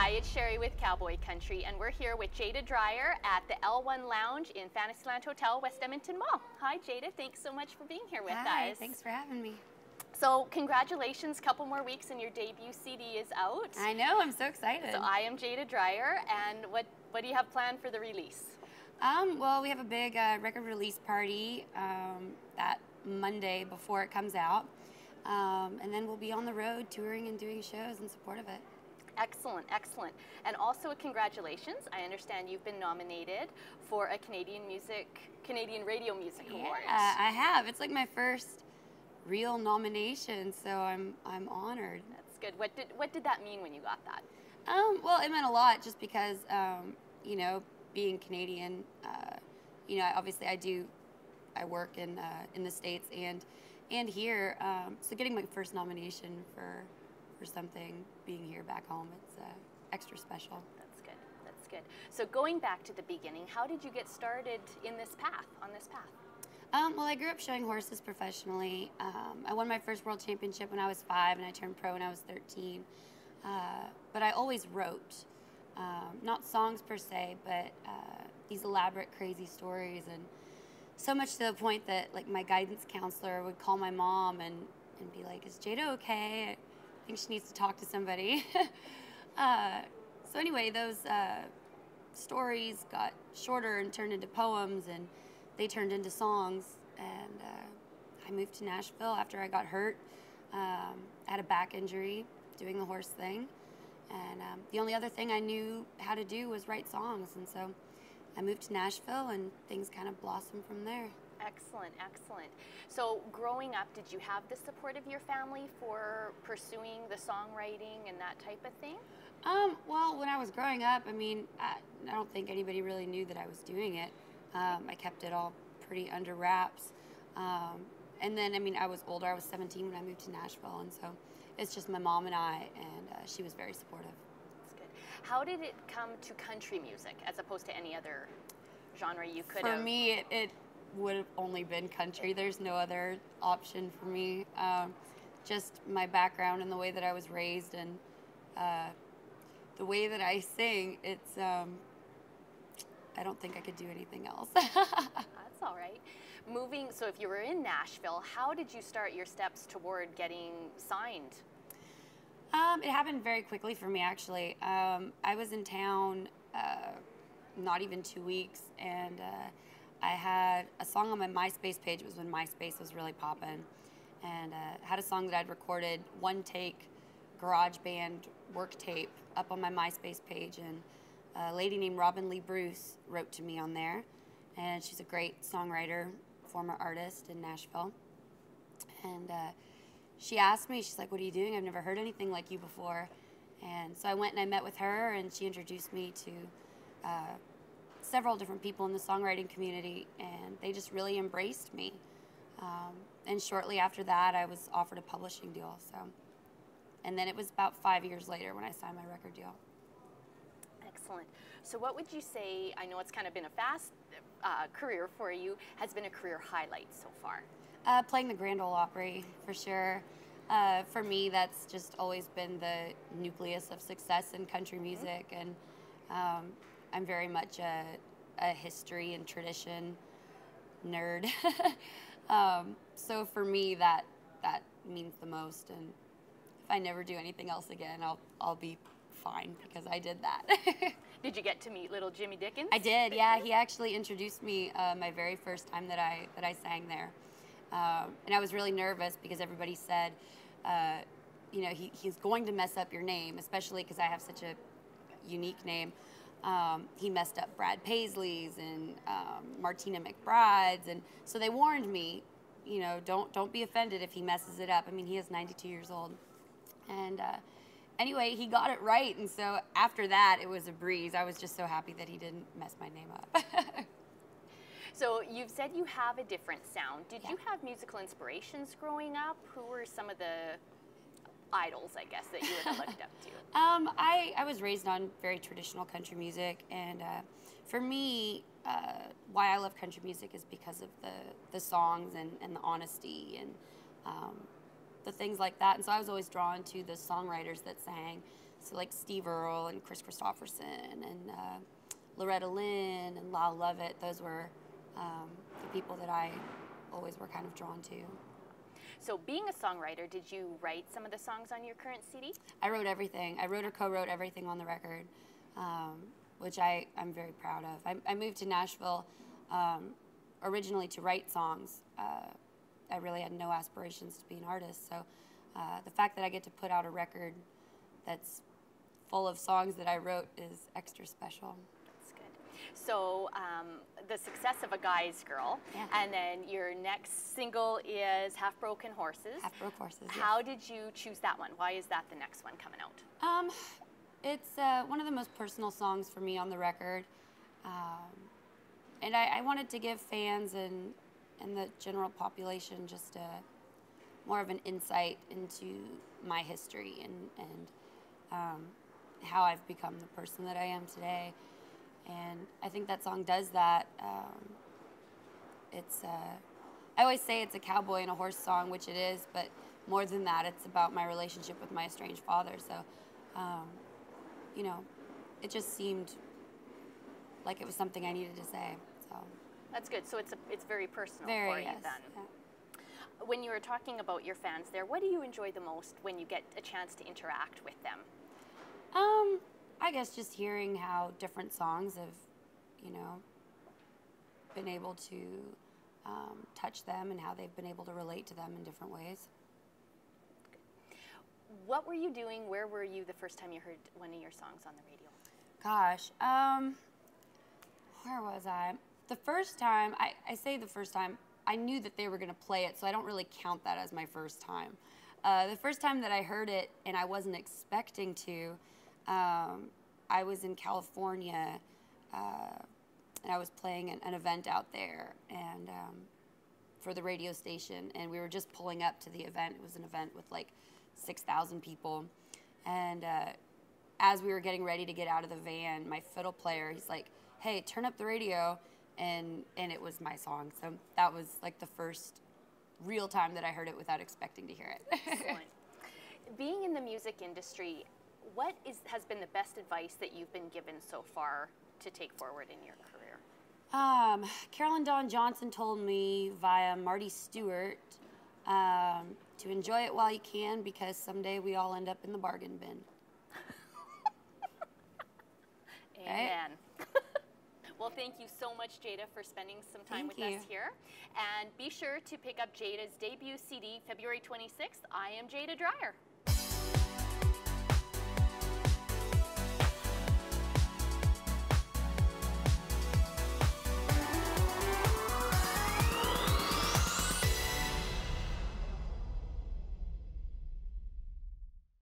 Hi, it's Sherry with Cowboy Country, and we're here with Jaida Dreyer at the L1 Lounge in Fantasyland Hotel, West Edmonton Mall. Hi, Jaida. Thanks so much for being here with Hi, us. thanks for having me. So, congratulations. Couple more weeks and your debut CD is out. I know, I'm so excited. So, I am Jaida Dreyer, and what do you have planned for the release? Well, we have a big record release party that Monday before it comes out. And then we'll be on the road touring and doing shows in support of it. Excellent, excellent. And also congratulations. I understand you've been nominated for a Canadian Radio Music Award. Yeah, I have. It's like my first real nomination, so I'm honored. That's good. What did that mean when you got that? Well, it meant a lot just because you know, being Canadian, you know, obviously I work in the States and here, so getting my first nomination for something, being here back home, it's extra special. That's good. That's good. So going back to the beginning, how did you get started in this path, on this path? Well, I grew up showing horses professionally. I won my first world championship when I was 5, and I turned pro when I was 13. But I always wrote, not songs per se, but these elaborate, crazy stories, and so much to the point that like my guidance counselor would call my mom and be like, "Is Jaida okay? I think she needs to talk to somebody." So anyway, those stories got shorter and turned into poems, and they turned into songs. And I moved to Nashville after I got hurt. I had a back injury doing the horse thing, and the only other thing I knew how to do was write songs. And so I moved to Nashville, and things kind of blossomed from there. Excellent, excellent. So growing up, did you have the support of your family for pursuing the songwriting and that type of thing? Well, when I was growing up, I mean, I don't think anybody really knew that I was doing it. I kept it all pretty under wraps. And then, I mean, I was older. I was 17 when I moved to Nashville, and so it's just my mom and I, and she was very supportive. That's good. How did it come to country music as opposed to any other genre you could have? For me, it would have only been country. There's no other option for me. Just my background and the way that I was raised, and the way that I sing, it's, I don't think I could do anything else. That's all right. So if you were in Nashville, how did you start your steps toward getting signed? It happened very quickly for me, actually. I was in town not even 2 weeks, and I had a song on my MySpace page. It was when MySpace was really popping, and had a song that I'd recorded, one take, garage band work tape, up on my MySpace page, and a lady named Robin Lee Bruce wrote to me on there, and she's a great songwriter, former artist in Nashville, and she asked me, she's like, "What are you doing? I've never heard anything like you before." And so I went and I met with her, and she introduced me to several different people in the songwriting community, and they just really embraced me. And shortly after that, I was offered a publishing deal. And then it was about 5 years later when I signed my record deal. Excellent. So what would you say, I know it's kind of been a fast career for you, has been a career highlight so far? Playing the Grand Ole Opry, for sure. For me, that's just always been the nucleus of success in country music, and I'm very much a history and tradition nerd. So for me, that means the most, and if I never do anything else again, I'll be fine because I did that. Did you get to meet little Jimmy Dickens? I did, yeah. He actually introduced me my very first time that I sang there. And I was really nervous because everybody said, you know, he's going to mess up your name, especially because I have such a unique name. He messed up Brad Paisley's and Martina McBride's, and so they warned me, you know, don't be offended if he messes it up. I mean, he is 92 years old. And anyway, he got it right, and so after that, it was a breeze. I was just so happy that he didn't mess my name up. So you've said you have a different sound. Did you have musical inspirations growing up? Who were some of the idols, I guess, that you would have looked up to? I was raised on very traditional country music, and for me, why I love country music is because of the songs and the honesty and the things like that. And so I was always drawn to the songwriters that sang So like Steve Earle and Chris Christopherson and Loretta Lynn and Lyle Lovett, those were the people that I always were kind of drawn to. So being a songwriter, did you write some of the songs on your current CD? I wrote everything. I wrote or co-wrote everything on the record, which I'm very proud of. I moved to Nashville originally to write songs. I really had no aspirations to be an artist, so the fact that I get to put out a record that's full of songs that I wrote is extra special. That's good. So the success of A Guy's Girl, Yeah. and then your next single is Half Broken Horses. Half Broke Horses, yes. How did you choose that one? Why is that the next one coming out? It's one of the most personal songs for me on the record, and I wanted to give fans and the general population just more of an insight into my history and how I've become the person that I am today. And I think that song does that. I always say it's a cowboy and a horse song, which it is, but more than that, it's about my relationship with my estranged father. So, you know, it just seemed like it was something I needed to say. So That's good. So it's very personal very, for you yes, then. yeah. When you were talking about your fans there, what do you enjoy the most when you get a chance to interact with them? I guess just hearing how different songs have, you know, been able to touch them and how they've been able to relate to them in different ways. What were you doing? Where were you the first time you heard one of your songs on the radio? Gosh, where was I? The first time, I say the first time, I knew that they were going to play it, so I don't really count that as my first time. The first time that I heard it, and I wasn't expecting to, I was in California, and I was playing an event out there, and for the radio station, and we were just pulling up to the event. It was an event with like 6,000 people, and as we were getting ready to get out of the van, my fiddle player, he's like, "Hey, turn up the radio," and it was my song. So that was like the first real time that I heard it without expecting to hear it. Excellent. Being in the music industry, what has been the best advice that you've been given so far to take forward in your career? Carolyn Dawn Johnson told me via Marty Stewart to enjoy it while you can, because someday we all end up in the bargain bin. Amen. Well, thank you so much, Jaida, for spending some time with us here. And be sure to pick up Jaida's debut CD, February 26th. I am Jaida Dreyer.